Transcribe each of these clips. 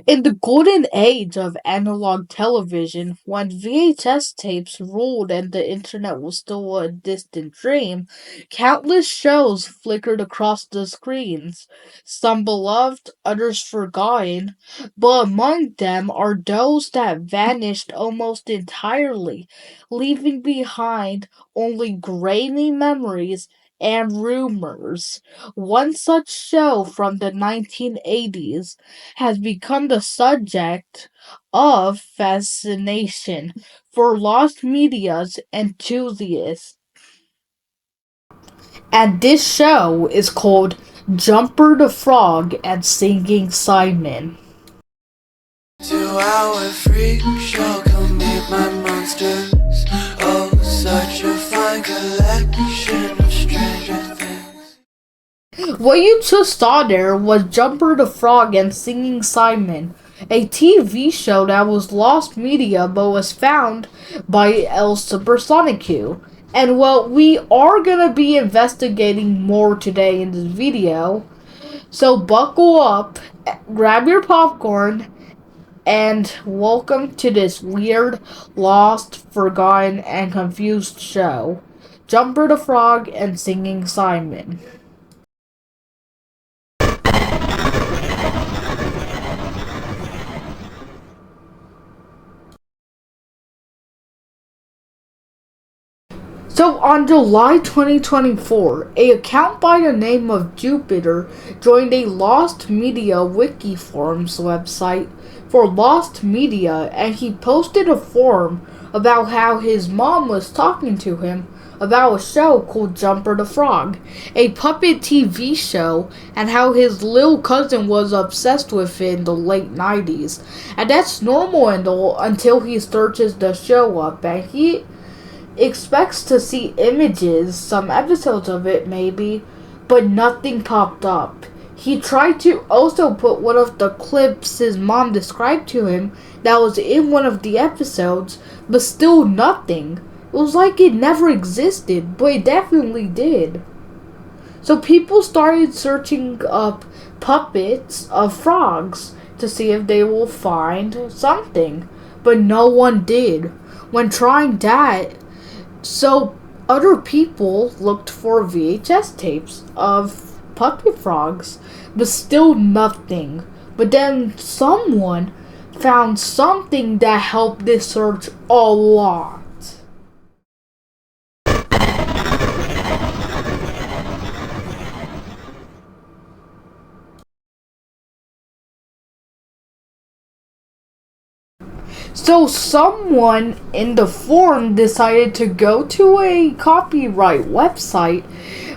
In the golden age of analog television, when VHS tapes ruled and the internet was still a distant dream, countless shows flickered across the screens, some beloved, others forgotten, but among them are those that vanished almost entirely, leaving behind only grainy memories and rumors. One such show from the 1980s has become the subject of fascination for lost media's enthusiasts. And this show is called Jumper the Frog and Singing Simon. 2 hour freak show, come meet my monsters. Oh, such a fine collection of stranger things. What you just saw there was Jumper the Frog and Singing Simon, a TV show that was lost media but was found by El Supersonicu. And what we are gonna be investigating more today in this video, so buckle up, grab your popcorn, and welcome to this weird, lost, forgotten, and confused show, Jumper the Frog and Singing Simon. So on July 2024, a account by the name of Jupiter joined a Lost Media Wiki Forums website for Lost Media, and he posted a forum about how his mom was talking to him about a show called Jumper the Frog, a puppet TV show, and how his little cousin was obsessed with it in the late 90s. And that's normal until he searches the show up, and he expects to see images, some episodes of it maybe, but nothing popped up. He tried to also put one of the clips his mom described to him that was in one of the episodes, but still nothing. It was like it never existed, but it definitely did. So people started searching up puppets of frogs to see if they will find something, but no one did. When trying that, so other people looked for VHS tapes of puppet frogs, but still nothing. But then someone found something that helped this search a lot. So someone in the forum decided to go to a copyright website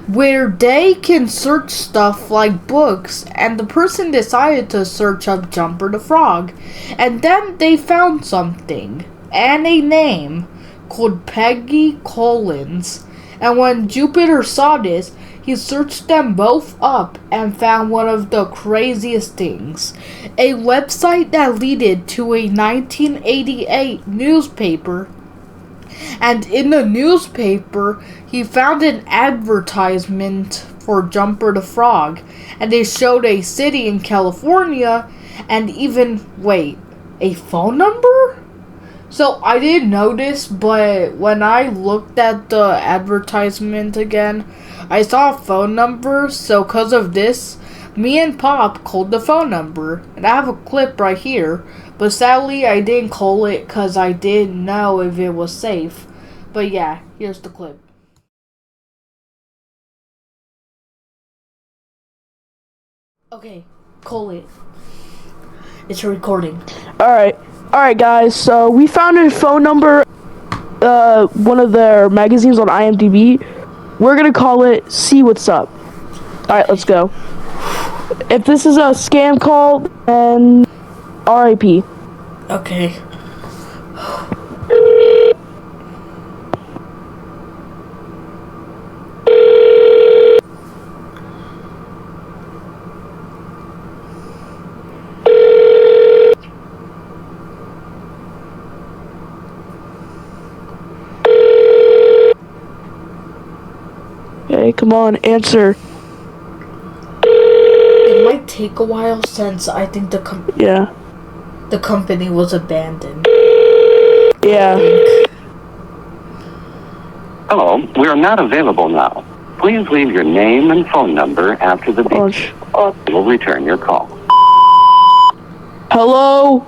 where they can search stuff like books, and the person decided to search up Jumper the Frog, and then they found something and a name called Peggy Collins. And when Jupiter saw this, he searched them both up and found one of the craziest things. A website that led to a 1988 newspaper. And in the newspaper, he found an advertisement for Jumper the Frog. And they showed a city in California and even, a phone number? So I didn't notice, but when I looked at the advertisement again, I saw a phone number, so because of this, me and Pop called the phone number, and I have a clip right here, but sadly I didn't call it because I didn't know if it was safe. But yeah, here's the clip. Okay, call it. It's recording. Alright, guys. So we found a phone number, one of their magazines on IMDb. We're gonna call it See What's Up. Alright, let's go. If this is a scam call, then RIP. Okay. Okay, come on, answer. It might take a while since I think Yeah. the company was abandoned. Yeah. Hello, we are not available now. Please leave your name and phone number after the beep. We'll return your call. Hello,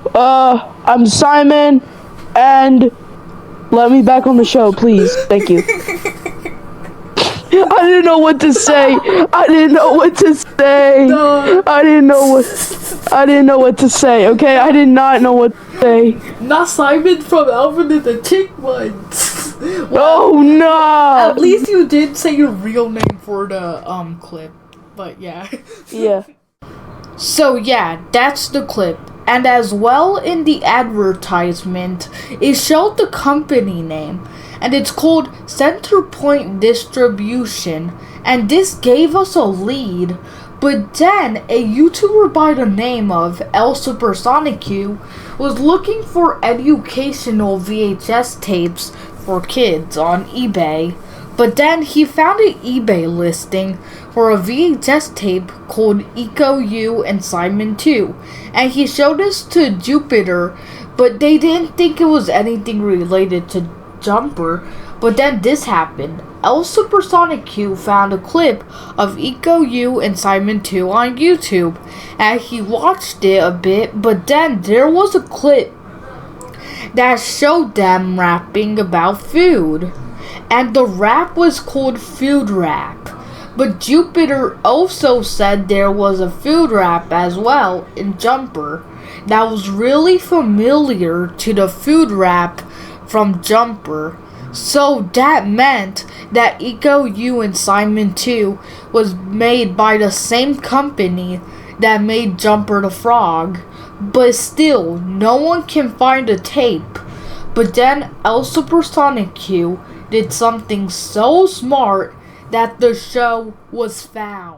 I'm Simon, and let me back on the show, please. Thank you. I didn't know what to say. I didn't know what to say. No. I didn't know what to say, okay? I did not know what to say. Not Simon from Alvin and the Chipmunks. Oh, no! At least you did say your real name for the clip. But yeah. Yeah. So yeah, that's the clip. And as well in the advertisement, it showed the company name. And it's called Centerpoint Distribution. And this gave us a lead. But then, a YouTuber by the name of El Supersonic Q was looking for educational VHS tapes for kids on eBay. But then he found an eBay listing for a VHS tape called Eco U and Simon 2. And he showed this to Jupiter, but they didn't think it was anything related to Jumper. But then this happened. El Supersonic Q found a clip of Eco U and Simon 2 on YouTube. And he watched it a bit, but then there was a clip that showed them rapping about food. And the rap was called Food Rap. But Jupiter also said there was a food rap as well in Jumper that was really familiar to the food rap from Jumper. So that meant that Eco U and Simon 2 was made by the same company that made Jumper the Frog. But still, no one can find a tape. But then El Supersonic Q did something so smart that the show was found.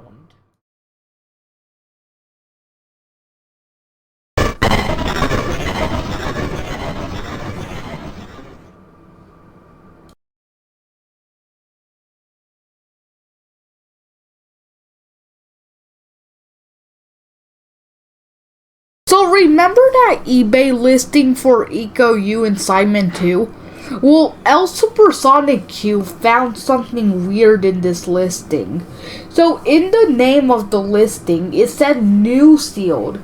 So remember that eBay listing for Eco U and Simon 2? Well, El Supersonic Q found something weird in this listing. So in the name of the listing, it said new sealed.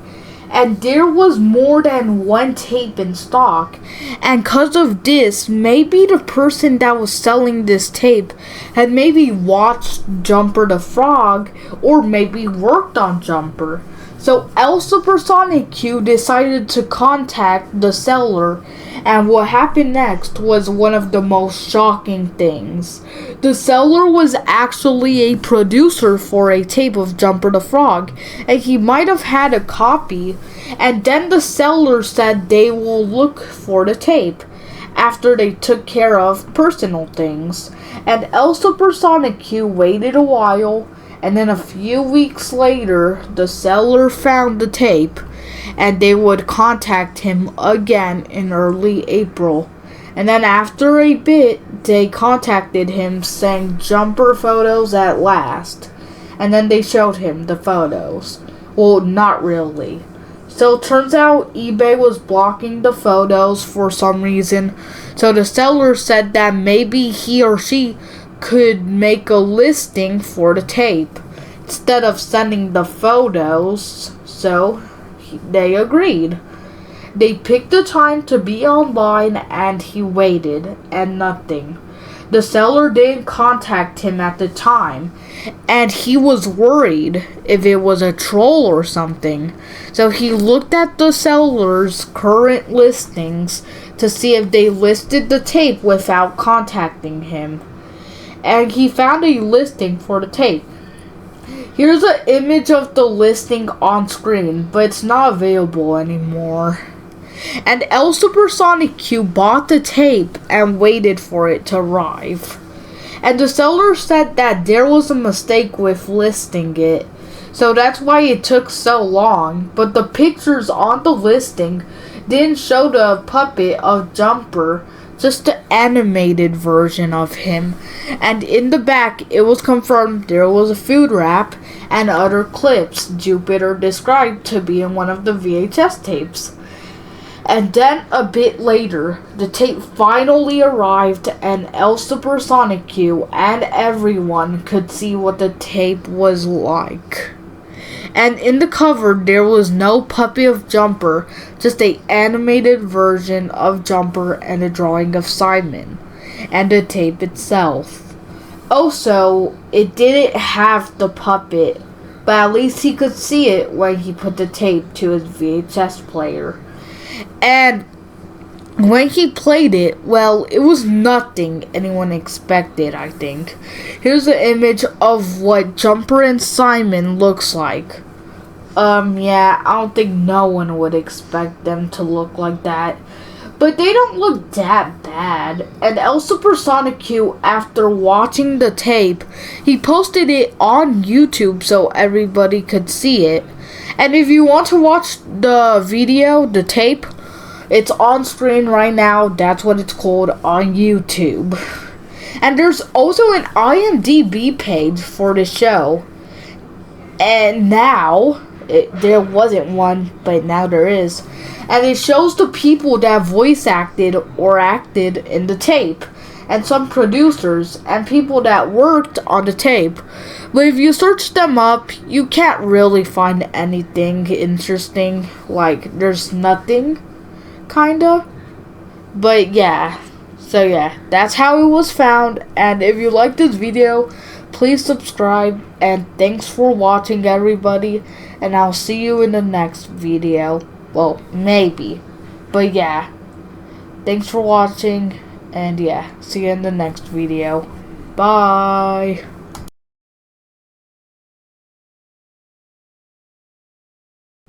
And there was more than one tape in stock. And cause of this, maybe the person that was selling this tape had maybe watched Jumper the Frog or maybe worked on Jumper. So El Supersonic Q decided to contact the seller, and what happened next was one of the most shocking things. The seller was actually a producer for a tape of Jumper the Frog, and he might have had a copy, and then the seller said they will look for the tape after they took care of personal things. And El Supersonic Q waited a while, and then a few weeks later, the seller found the tape, and they would contact him again in early April. And then after a bit, they contacted him saying Jumper photos at last. And then they showed him the photos. Well, not really. So it turns out eBay was blocking the photos for some reason. So the seller said that maybe he or she could make a listing for the tape instead of sending the photos, so they agreed. They picked a time to be online and he waited, and nothing. The seller didn't contact him at the time, and he was worried if it was a troll or something. So he looked at the seller's current listings to see if they listed the tape without contacting him. And he found a listing for the tape. Here's an image of the listing on screen, but it's not available anymore. And El Supersonic Q bought the tape and waited for it to arrive. And the seller said that there was a mistake with listing it, so that's why it took so long. But the pictures on the listing didn't show the puppet of Jumper, just the animated version of him. And in the back, it was confirmed there was a food rap and other clips Jupiter described to be in one of the VHS tapes. And then a bit later, the tape finally arrived and El Supersonic Q and everyone could see what the tape was like. And in the cover, there was no puppy of Jumper, just a animated version of Jumper and a drawing of Simon, and the tape itself. Also, it didn't have the puppet, but at least he could see it when he put the tape to his VHS player. And when he played it, well, it was nothing anyone expected, I think. Here's an image of what Jumper and Simon looks like. Yeah, I don't think no one would expect them to look like that. But they don't look that bad. And El Supersonic Q, after watching the tape, he posted it on YouTube so everybody could see it. And if you want to watch the video, the tape, it's on screen right now. That's what it's called on YouTube. And there's also an IMDb page for the show. And now, there wasn't one, but now there is. And it shows the people that voice acted or acted in the tape. And some producers and people that worked on the tape. But if you search them up, you can't really find anything interesting. Like, there's nothing, kinda. But yeah. So yeah, that's how it was found. And if you like this video, please subscribe. And thanks for watching, everybody. And I'll see you in the next video. Well, maybe. But yeah. Thanks for watching. And yeah, see you in the next video. Bye.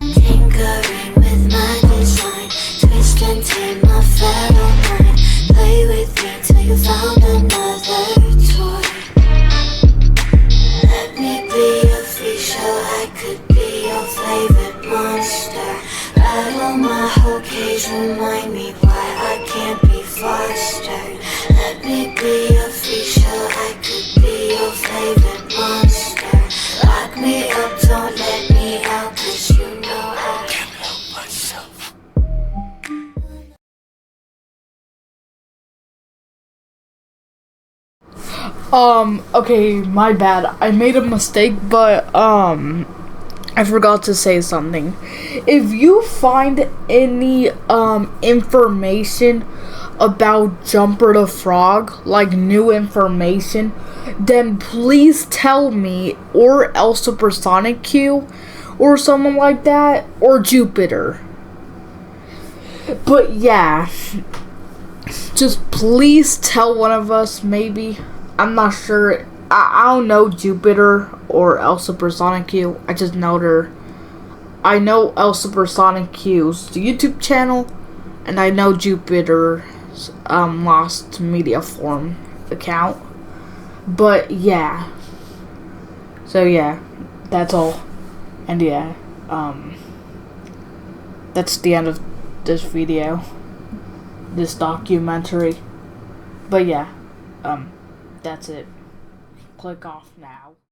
Tinkering with my design, twist and turn my fellow mind. Play with me till you found another toy. Let me be a free show, I could be your favorite monster. Rattle my whole cage, remind me why I can't be fostered. Let me be a free show, I could be your favorite monster. Lock me up, don't let me out, 'cause you know I can't help myself. Okay, my bad. I made a mistake, but, I forgot to say something. If you find any, information about Jumper the Frog, like new information, then please tell me, or El Supersonic Q, or someone like that, or Jupiter. But yeah, just please tell one of us, maybe. I'm not sure. I don't know Jupiter or El Supersonic Q. I just know I know El Supersonic Q's YouTube channel, and I know Jupiter's Lost Media Forum account. But yeah. So yeah, that's all. And yeah, that's the end of this video. This documentary. But yeah, that's it. Click off now.